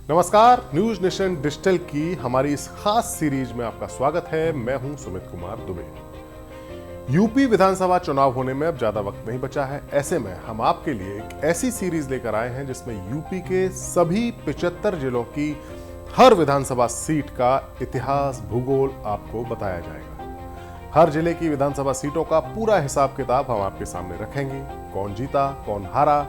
नमस्कार, news nation digital की हमारी इस खास सीरीज में आपका स्वागत है। मैं हूं सुमित कुमार दुबे। यूपी विधानसभा चुनाव होने में अब ज्यादा वक्त नहीं बचा है। ऐसे में हम आपके लिए एक ऐसी सीरीज लेकर आए हैं जिसमें यूपी के सभी 75 जिलों की हर विधानसभा सीट का इतिहास, भूगोल आपको बताया जाएगा। हर जिले की विधानसभा सीटों का पूरा हिसाब किताब हम आपके सामने रखेंगे। कौन जीता, कौन हारा,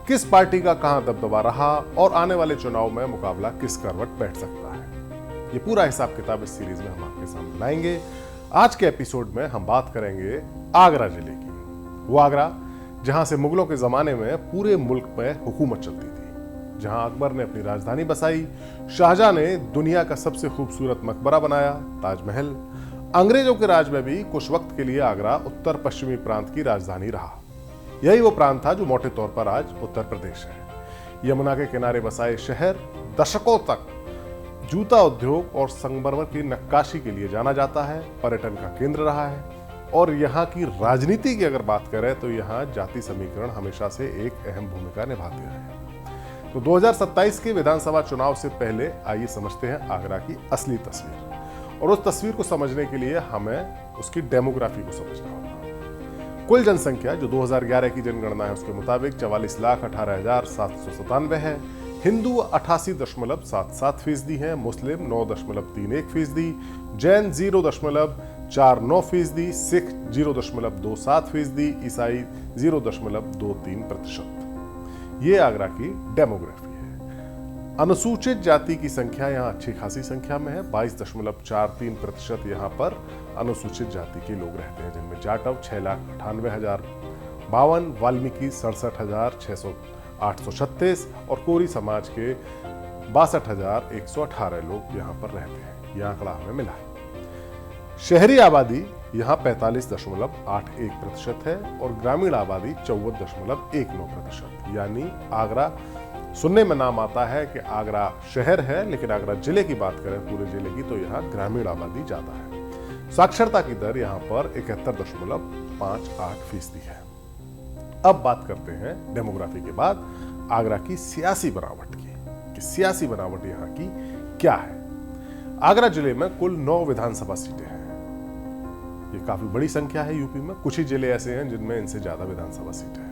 किस पार्टी का कहां दबदबा रहा और आने वाले चुनाव में मुकाबला किस करवट बैठ सकता है, ये पूरा हिसाब किताब इस सीरीज में हम आपके सामने लाएंगे। आज के एपिसोड में हम बात करेंगे आगरा जिले की। वो आगरा जहां से मुगलों के जमाने में पूरे मुल्क में हुकूमत चलती थी, जहां अकबर ने अपनी राजधानी बसाई, शाहजहां ने दुनिया का सबसे खूबसूरत मकबरा बनाया, ताजमहल। अंग्रेजों के राज में भी कुछ वक्त के लिए आगरा उत्तर पश्चिमी प्रांत की राजधानी रहा। यही वो प्रांत था जो मोटे तौर पर आज उत्तर प्रदेश है। यमुना के किनारे बसाए शहर दशकों तक जूता उद्योग और संगमरमर की नक्काशी के लिए जाना जाता है, पर्यटन का केंद्र रहा है। और यहाँ की राजनीति की अगर बात करें तो यहाँ जाति समीकरण हमेशा से एक अहम भूमिका निभाते रहे। तो 2027 के विधानसभा चुनाव से पहले आइए समझते हैं आगरा की असली तस्वीर। और उस तस्वीर को समझने के लिए हमें उसकी डेमोग्राफी को समझना होगा। कुल जनसंख्या जो 2011 की जनगणना है उसके मुताबिक 44,18,797 है। हिंदू 88.77% है, मुस्लिम 9.31%, जैन 0.49%, सिख 0.27%, ईसाई 0.23%। ये आगरा की डेमोग्राफी है। अनुसूचित जाति की संख्या यहाँ अच्छी खासी संख्या में है। 22.43% यहाँ पर अनुसूचित जाति के लोग रहते हैं, जिनमें जाटव 6,98,052, वाल्मीकि 67,836 और कोरी समाज के 62,118 लोग यहाँ पर रहते हैं। यह आंकड़ा हमें मिला है। शहरी आबादी यहाँ 45.81% है और ग्रामीण आबादी 54.19%। यानी आगरा सुनने में नाम आता है कि आगरा शहर है, लेकिन आगरा जिले की बात करें पूरे जिले की तो यहाँ ग्रामीण आबादी ज्यादा है। साक्षरता की दर यहाँ पर 71.58% है। अब बात करते हैं डेमोग्राफी के बाद आगरा की सियासी बनावट की, कि सियासी बनावट यहाँ की क्या है। आगरा जिले में कुल 9 विधानसभा सीटें हैं। ये काफी बड़ी संख्या है यूपी में। कुछ ही जिले ऐसे हैं जिनमें इनसे ज्यादा विधानसभा सीटें हैं।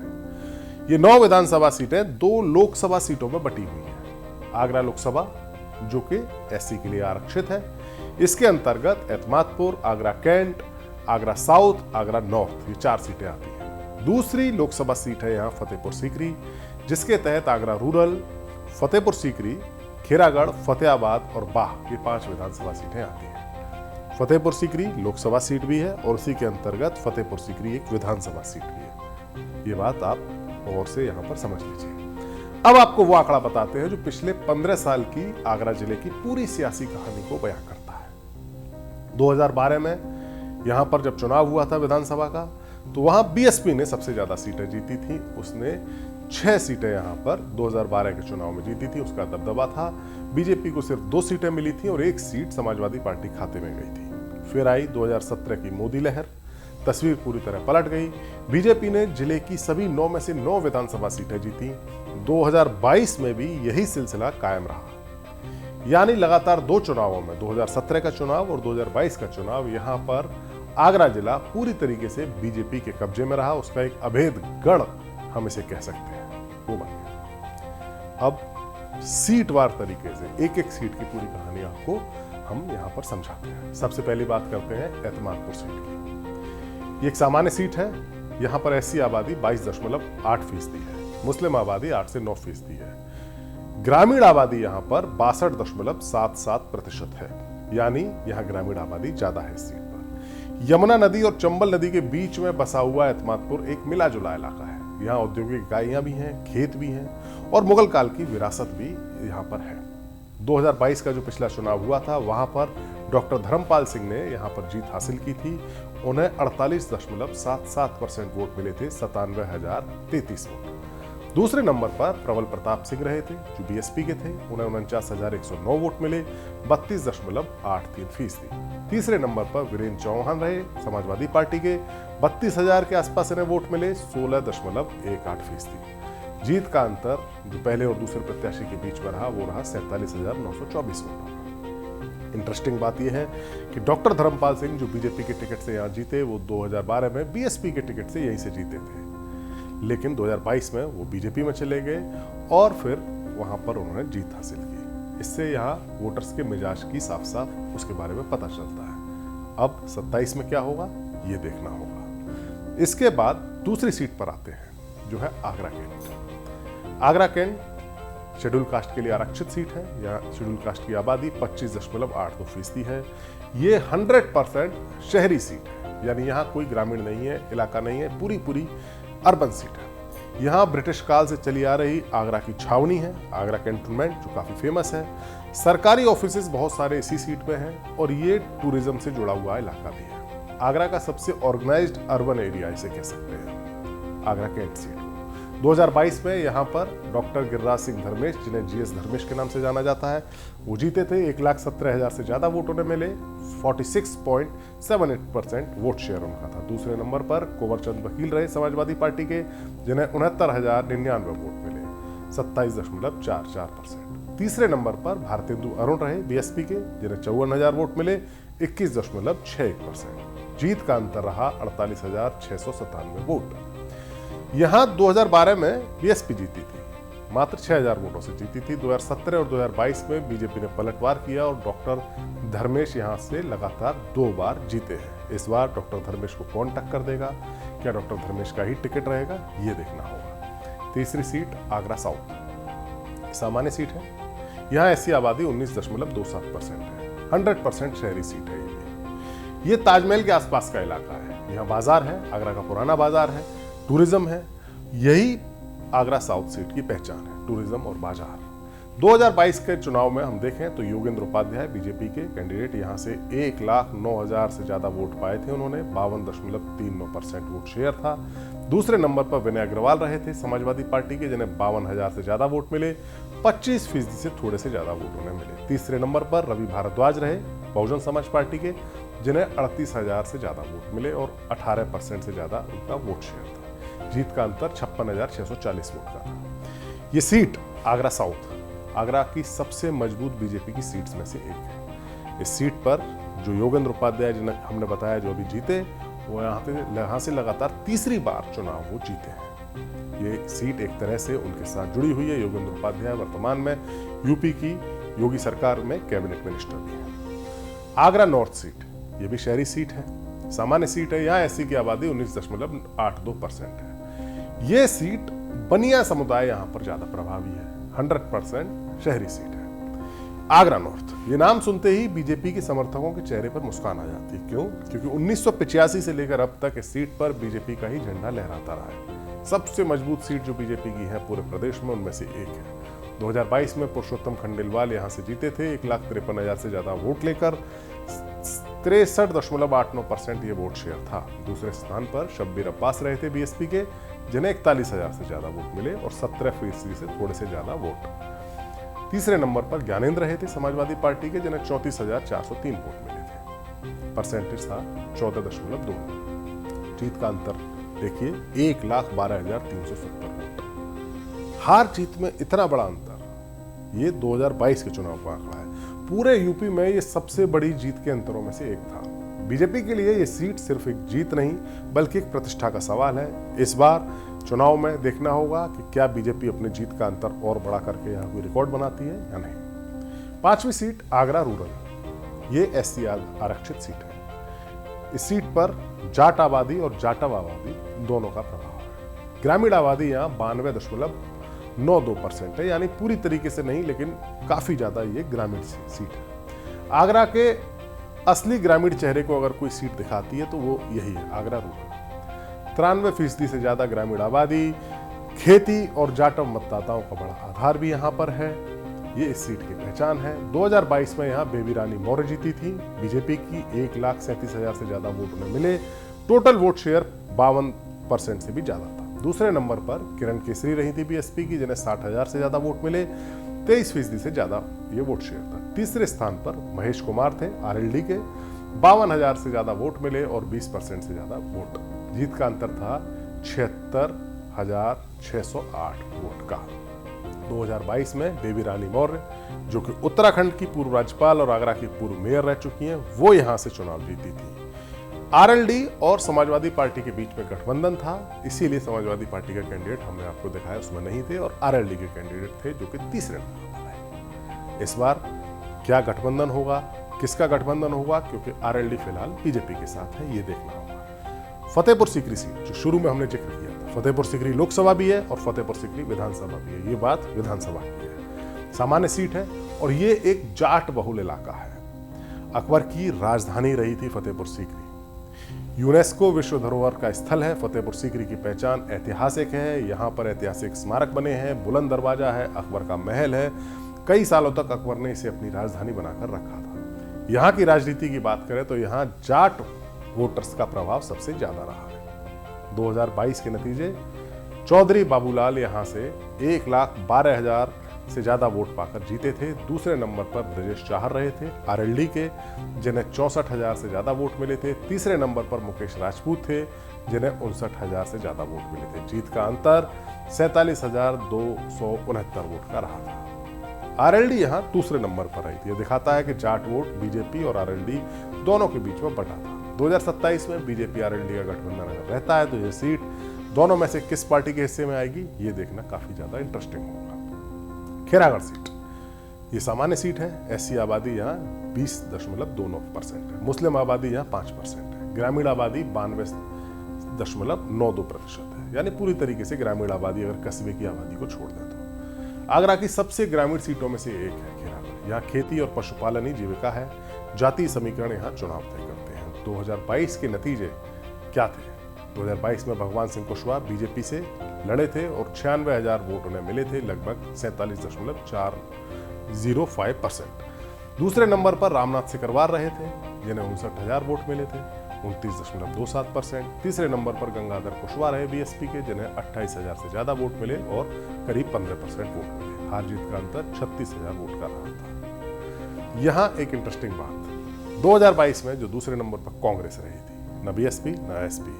ये 9 विधानसभा सीटें 2 लोकसभा सीटों में बटी हुई हैं। आगरा लोकसभा जो कि एससी के लिए आरक्षित है, इसके अंतर्गत Etmadpur, Agra Cantt, Agra South, Agra North, ये 4 सीटें आती हैं। दूसरी लोकसभा सीट है यहाँ फतेहपुर सीकरी, जिसके तहत आगरा रूरल, फतेहपुर सीकरी, खेरागढ़, फतेहाबाद और बाह, ये 5 विधानसभा सीटें आती हैं। फतेहपुर सीकरी लोकसभा सीट भी है और उसी के अंतर्गत फतेहपुर सीकरी एक विधानसभा सीट भी है। ये बात आप और से यहां पर समझ लीजिए। अब आपको वो आंकड़ा बताते हैं जो पिछले 15 साल की आगरा जिले की पूरी सियासी कहानी को बयां करता है। 2012 में यहां पर जब चुनाव हुआ था विधानसभा का, तो वहां बीएसपी ने सबसे ज्यादा सीटें जीती थी। उसने 6 सीटें यहां पर 2012 के चुनाव में जीती थी, उसका दबदबा था। बीजेपी को सिर्फ 2 सीटें मिली थी और 1 सीट समाजवादी पार्टी खाते में गई थी। फिर आई 2017 की मोदी लहर, तस्वीर पूरी तरह पलट गई। बीजेपी ने जिले की सभी 9 में से 9 विधानसभा सीटें जीती। 2022 में भी यही सिलसिला कायम रहा। यानी लगातार 2 चुनावों में, 2017 का चुनाव और 2022 का चुनाव, यहां पर आगरा जिला पूरी तरीके से बीजेपी के कब्जे में रहा। उसका एक अभेद गढ़ हम इसे कह सकते हैं, वो बन गया। अब सीटवार तरीके से एक एक सीट की पूरी कहानी आपको हम यहां पर समझाते हैं। सबसे पहली बात करते हैं एतमादपुर सीट की। ये एक सामान्य सीट है। यहां पर एससी आबादी 22.8% है, मुस्लिम आबादी 8 से 9% है। ग्रामीण आबादी यहां पर 62.77% है, यानी यहां ग्रामीण आबादी ज्यादा है इस सीट पर। यमुना नदी और चंबल नदी के बीच में बसा हुआ एतमादपुर एक मिला जुला इलाका है। यहाँ औद्योगिक इकाइयां भी हैं, खेत भी हैं और मुगल काल की विरासत भी यहाँ पर है। 2022 का जो पिछला चुनाव हुआ था, वहां पर डॉक्टर धर्मपाल सिंह ने यहाँ पर जीत हासिल की थी। उन्हें 48.77% वोट मिले थे, 97,033 वोट। दूसरे नंबर पर प्रबल प्रताप सिंह रहे थे जो बीएसपी के थे, उन्हें 49,109 वोट मिले, 32.83%। तीसरे नंबर पर वीरेंद्र चौहान रहे समाजवादी पार्टी के, 32,000 के आसपास इन्हें वोट मिले, 16.18%। जीत का अंतर जो पहले और दूसरे प्रत्याशी के बीच में रहा वो रहा 47,924 वोटों का। इंटरेस्टिंग बात यह है कि डॉक्टर धर्मपाल सिंह जो बीजेपी के टिकट से यहाँ जीते वो 2012 में बीएसपी के टिकट से यहीं से जीते थे, लेकिन 2022 में वो बीजेपी में चले गए और फिर वहां पर उन्होंने जीत हासिल की। इससे यहाँ वोटर्स के मिजाज की साफ साफ उसके बारे में पता चलता है। अब 27 में क्या होगा ये देखना होगा। इसके बाद दूसरी सीट पर आते हैं जो है Agra Cantt. Agra Cantt schedule caste के लिए आरक्षित सीट है। यहाँ शेड्यूल कास्ट की आबादी 25.82% है। ये 100% शहरी सीट है, यानी यहाँ कोई ग्रामीण नहीं है, इलाका नहीं है, पूरी अर्बन सीट है। यहाँ ब्रिटिश काल से चली आ रही आगरा की छावनी है, आगरा कैंटोनमेंट, जो काफी फेमस है। सरकारी ऑफिसेज बहुत सारे इसी सीट पे हैं और ये टूरिज्म से जुड़ा हुआ इलाका भी है। आगरा का सबसे ऑर्गेनाइज्ड अर्बन एरिया इसे कह सकते हैं, आगरा कैंट सीट। 2022 में यहाँ पर डॉक्टर गिरिराज सिंह धर्मेश, जिन्हें जीएस धर्मेश के नाम से जाना जाता है, वो जीते थे। 1,17,000 से ज्यादा वोट उन्हें मिले। 46.78% वोट शेयर उनका था। दूसरे नंबर पर कुंवर चंद वकील रहे समाजवादी पार्टी के, जिन्हें 69,099 वोट मिले, 27.44%। तीसरे नंबर पर भारतेंदु अरुण रहे बीएसपी के, जिन्हें 54,000 वोट मिले, 21.61%। जीत का अंतर रहा 48,697 वोट। यहां 2012 में बीएसपी जीती थी, मात्र 6,000 वोटों से जीती थी। 2017 और 2022 में बीजेपी ने पलटवार किया और डॉक्टर धर्मेश यहां से लगातार 2 बार जीते हैं। इस बार डॉक्टर धर्मेश को कौन टक्कर देगा? क्या डॉक्टर धर्मेश का ही टिकट रहेगा? ये देखना होगा। तीसरी सीट आगरा साउथ, सामान्य सीट है। यहाँ ऐसी आबादी 19.27% है। 100% शहरी सीट है। ये ताजमहल के आसपास का इलाका है। यहाँ बाजार है, आगरा का पुराना बाजार है, टूरिज्म है। यही आगरा साउथ सीट की पहचान है, टूरिज्म और बाजार। 2022 के चुनाव में हम देखें तो योगेंद्र उपाध्याय बीजेपी के कैंडिडेट यहाँ से 1,09,000 से ज्यादा वोट पाए थे उन्होंने। 52.39% वोट शेयर था। दूसरे नंबर पर विनय अग्रवाल रहे थे समाजवादी पार्टी के, जिन्हें 52,000 से ज्यादा वोट मिले। 25% से थोड़े से ज्यादा वोट उन्हें मिले। तीसरे नंबर पर रवि भारद्वाज रहे बहुजन समाज पार्टी के, जिन्हें 38,000 से ज्यादा वोट मिले और 18% से ज्यादा उनका वोट शेयर था। जीत का अंतर 56,640 वोट का था। ये सीट आगरा साउथ आगरा की सबसे मजबूत बीजेपी की सीट्स में से एक है। इस सीट पर जो योगेंद्र उपाध्याय, जिन्हें हमने बताया जो अभी जीते, वो यहाँ से लगातार तीसरी बार चुनाव वो जीते हैं। ये सीट एक तरह से उनके साथ जुड़ी हुई है। योगेंद्र उपाध्याय वर्तमान में यूपी की योगी सरकार में कैबिनेट मिनिस्टर भी है। आगरा नॉर्थ सीट, ये भी शहरी सीट है, सामान्य सीट है। यहाँ एससी की आबादी 19.82% है। ये सीट बनिया समुदाय यहाँ पर ज्यादा प्रभावी है। 100% शहरी सीट है। आगरा नॉर्थ, ये नाम सुनते ही बीजेपी के समर्थकों के चेहरे पर मुस्कान आ जाती है। क्यों? क्योंकि 1985 से लेकर अब तक इस सीट पर बीजेपी का ही झंडा लहराता रहा है। सबसे मजबूत सीट जो बीजेपी की है पूरे प्रदेश में, उनमें से एक है। 2022 में पुरुषोत्तम खंडेलवाल यहाँ से जीते थे 1,53,000 से ज्यादा वोट लेकर। 63.89% ये वोट शेयर था। दूसरे स्थान पर शब्बीर अब्बास रहे थे बीएसपी के, जिन्हें 41,000 से ज्यादा वोट मिले और 17% से थोड़े से ज्यादा वोट। तीसरे नंबर पर ज्ञानेंद्र रहे थे समाजवादी पार्टी के, जिन्हें 34,403 वोट मिले थे। परसेंटेज था 14.2। जीत का अंतर देखिए 1,12,370 वोट। हार जीत में इतना बड़ा अंतर, ये 2022 के चुनाव का आंकड़ा है। पूरे यूपी में ये सबसे बड़ी जीत के अंतरों में से एक था। बीजेपी के लिए ये सीट सिर्फ एक जीत नहीं बल्कि एक प्रतिष्ठा का सवाल है। इस बार चुनाव में देखना होगा कि क्या बीजेपी अपनी जीत का अंतर और बड़ा करके यहाँ कोई रिकॉर्ड बनाती है या नहीं। 5वीं सीट आगरा रूरल, ये एससी आरक्षित सीट है। इस सीट पर जाट आबादी और जाटव आबादी दोनों का प्रभाव है। ग्रामीण आबादी यहाँ 92.92% है, यानी पूरी तरीके से नहीं लेकिन काफी ज्यादा ये ग्रामीण सीट है। आगरा के असली ग्रामीण चेहरे को अगर कोई सीट दिखाती है तो वो यही है, आगरा रूरल। 93% से ज्यादा ग्रामीण आबादी, खेती और जाटव मतदाताओं का बड़ा आधार भी यहाँ पर है। ये इस सीट की पहचान है। 2022 में यहाँ बेबी रानी मौर्य जीती थी बीजेपी की। 1,37,000 से ज्यादा वोट उन्हें मिले। टोटल वोट शेयर 52% से भी ज्यादा था। दूसरे नंबर पर किरण केसरी रही थी बीएसपी की, जिन्हें 60,000 से ज्यादा वोट मिले। 23% से ज्यादा ये वोट शेयर था। तीसरे स्थान पर महेश कुमार थे आरएलडी के, 52,000 से ज्यादा वोट मिले और 20% से ज्यादा वोट। जीत का अंतर था 76 62,608 वोट का। 2022 में बेबी रानी मौर्य, जो कि उत्तराखंड की पूर्व राज्यपाल और आगरा की पूर्व मेयर रह चुकी हैं, वो यहां से चुनाव जीती थी। आरएलडी और समाजवादी पार्टी के बीच में गठबंधन था, इसीलिए समाजवादी पार्टी का कैंडिडेट हमने आपको दिखाया उसमें नहीं थे और आरएलडी के कैंडिडेट थे जो कि तीसरे नंबर पर आए। इस बार क्या गठबंधन होगा, किसका गठबंधन होगा, क्योंकि आरएलडी फिलहाल बीजेपी के साथ है, ये देखना होगा। फतेहपुर सीकरी सीट जो शुरू में हमने जिक्र किया था, फतेहपुर सीकरी लोकसभा भी है और फतेहपुर सीकरी विधानसभा भी है, ये बात विधानसभा की है। सामान्य सीट है और ये एक जाट बहुल इलाका है। अकबर की राजधानी रही थी फतेहपुर सीकरी। यूनेस्को विश्व धरोहर का स्थल है। फतेहपुर सीकरी की पहचान ऐतिहासिक है, यहाँ पर ऐतिहासिक स्मारक बने हैं, बुलंद दरवाजा है, अकबर का महल है। कई सालों तक अकबर ने इसे अपनी राजधानी बनाकर रखा था। यहाँ की राजनीति की बात करें तो यहाँ जाट वोटर्स का प्रभाव सबसे ज्यादा रहा है। 2022 के नतीजे, चौधरी बाबूलाल यहाँ से 1,12,000 से ज्यादा वोट पाकर जीते थे। दूसरे नंबर पर ब्रजेश चाहर रहे थे आरएलडी के, जिन्हें 64,000 से ज्यादा वोट मिले थे। तीसरे नंबर पर मुकेश राजपूत थे, जिन्हें 59,000 से ज्यादा वोट मिले थे। जीत का अंतर 47,269 वोट का रहा था। आरएलडी यहां दूसरे नंबर पर रही थी। यह दिखाता है कि जाट वोट बीजेपी और आरएलडी दोनों के बीच में बटा था। 2027 में बीजेपी आरएलडी का गठबंधन अगर रहता है तो यह सीट दोनों में से किस पार्टी के हिस्से में आएगी, ये देखना काफी ज्यादा इंटरेस्टिंग होगा। खेरागढ़ सीट, ये सामान्य सीट है। एससी आबादी यहाँ 20.29% है, मुस्लिम आबादी यहाँ 5% है, ग्रामीण आबादी 92.92% है। यानी पूरी तरीके से ग्रामीण आबादी अगर कस्बे की आबादी को छोड़ दें तो आगरा की सबसे ग्रामीण सीटों में से एक है खेरागढ़। यहाँ खेती और पशुपालन ही जीविका है। जातीय समीकरण यहाँ चुनाव तय करते हैं। 2022 के नतीजे क्या थे? 2022 में भगवान सिंह कुशवाहा बीजेपी से लड़े थे और 96,000 वोट उन्हें मिले थे, लगभग 47.405%। दूसरे नंबर पर रामनाथ सिकरवार रहे थे, जिन्हें 59,000 वोट मिले थे, 29.27%। तीसरे नंबर पर गंगाधर कुशवाहा रहे बीएसपी के, जिन्हें 28,000 से ज्यादा वोट मिले और करीब 15% वोट मिले। हार जीत का अंतर 36,000 वोट का रहा था। यहां एक इंटरेस्टिंग बात, 2022 में जो दूसरे नंबर पर कांग्रेस रही थी, न बीएसपी न एसपी,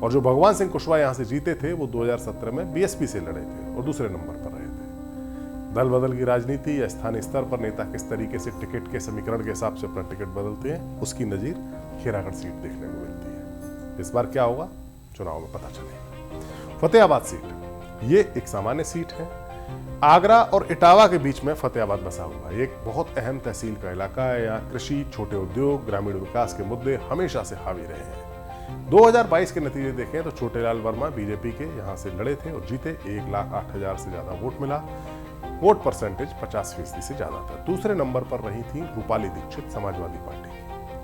और जो भगवान सिंह कुशवाहा यहां से जीते थे वो 2017 में बीएसपी से लड़े थे और दूसरे नंबर पर रहे थे। दल बदल की राजनीति या स्थानीय स्तर पर नेता किस तरीके से टिकट के समीकरण के हिसाब से अपना टिकट बदलते हैं, उसकी नजीर खेरागढ़ सीट देखने को मिलती है। इस बार क्या होगा, चुनाव में पता चलेगा। फतेहाबाद सीट, ये एक सामान्य सीट है। आगरा और इटावा के बीच में फतेहाबाद बसा हुआ है। एक बहुत अहम तहसील का इलाका है। यहाँ कृषि, छोटे उद्योग, ग्रामीण विकास के मुद्दे हमेशा से हावी रहे हैं। 2022 के नतीजे देखें तो छोटेलाल वर्मा बीजेपी के यहां से लड़े थे और जीते। 1,08,000 से ज्यादा वोट मिला। वोट परसेंटेज 50% से ज्यादा था। दूसरे नंबर पर रही थी रूपाली दीक्षित समाजवादी पार्टी की,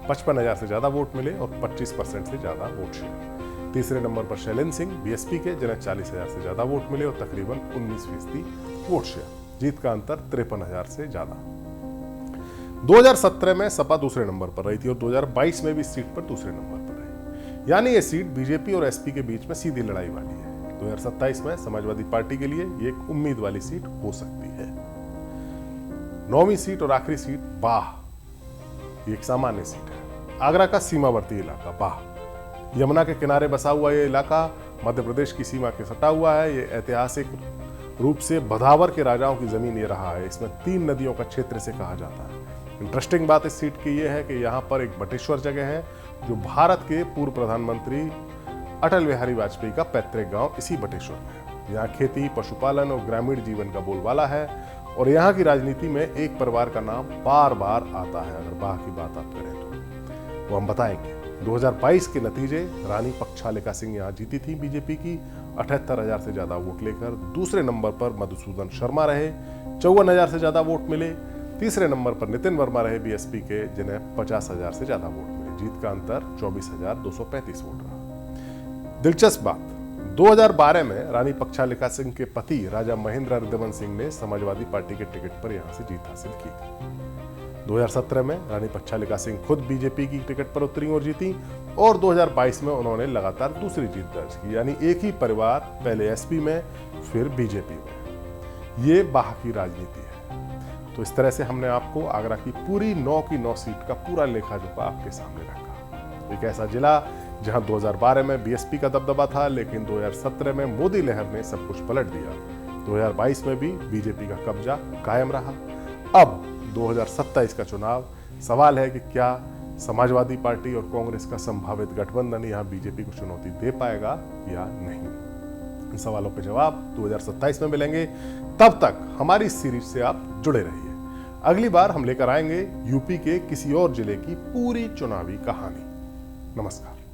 55,000 से ज्यादा वोट मिले और 25% से ज्यादा वोट शेयर। तीसरे नंबर पर शैलेंद्र सिंह बीएसपी के, जिन्हें 40,000 से ज्यादा वोट मिले और तकरीबन 19% वोट शेयर। जीत का अंतर 53,000 से ज्यादा। 2017 में सपा दूसरे नंबर पर रही थी और 2022 में भी इस सीट पर दूसरे नंबर पर रही। यानी ये सीट बीजेपी और एसपी के बीच में सीधी लड़ाई वाली है। 2027 में समाजवादी पार्टी के लिए ये एक उम्मीद वाली सीट हो सकती है। 9वीं सीट और आखिरी सीट बाह, ये एक सामान्य सीट है। आगरा का सीमावर्ती इलाका बाह, यमुना के किनारे बसा हुआ ये इलाका मध्य प्रदेश की सीमा के सटा हुआ है। ये ऐतिहासिक रूप से भदावर के राजाओं की जमीन ये रहा है। इसमें 3 नदियों का क्षेत्र से कहा जाता है। इंटरेस्टिंग बात इस सीट की यह है कि यहाँ पर एक बटेश्वर जगह है, जो भारत के पूर्व प्रधानमंत्री अटल बिहारी वाजपेयी का पैतृक गांव इसी बटेश्वर में है। यहाँ खेती, पशुपालन और ग्रामीण जीवन का बोलबाला है और यहाँ की राजनीति में एक परिवार का नाम बार बार आता है। अगर बाह की बात आप करें तो वो हम बताएंगे। 2022 के नतीजे, रानी पक्षालिका सिंह यहाँ जीती थी बीजेपी की, 78,000 से ज्यादा वोट लेकर। दूसरे नंबर पर मधुसूदन शर्मा रहे, 54,000 से ज्यादा वोट मिले। तीसरे नंबर पर नितिन वर्मा रहे बीएसपी के, जिन्हें 50,000 से ज्यादा वोट मिले। जीत का अंतर 24,235 वोट रहा। दिलचस्प बात, 2012 में रानी पक्षालिका सिंह के पति राजा महेंद्र रिद्धवन सिंह ने समाजवादी पार्टी के टिकट पर यहां से जीत हासिल की थी। 2017 में रानी पक्षालिका सिंह खुद बीजेपी की टिकट पर उतरी और जीती और 2022 में उन्होंने लगातार दूसरी जीत दर्ज की। यानी एक ही परिवार, पहले एसपी में फिर बीजेपी में। ये बाह की राजनीति है। तो इस तरह से हमने आपको आगरा की पूरी 9 की 9 सीट का पूरा लेखा जोखा आपके सामने रखा। एक ऐसा जिला जहां 2012 में बीएसपी का दबदबा था, लेकिन 2017 में मोदी लहर ने सब कुछ पलट दिया। 2022 में भी बीजेपी का कब्जा कायम रहा। अब 2027 का चुनाव, सवाल है कि क्या समाजवादी पार्टी और कांग्रेस का संभावित गठबंधन यहां बीजेपी को चुनौती दे पाएगा या नहीं। इन सवालों के जवाब 2027 में मिलेंगे। तब तक हमारी सीरीज से आप जुड़े रहिए। अगली बार हम लेकर आएंगे यूपी के किसी और जिले की पूरी चुनावी कहानी। नमस्कार।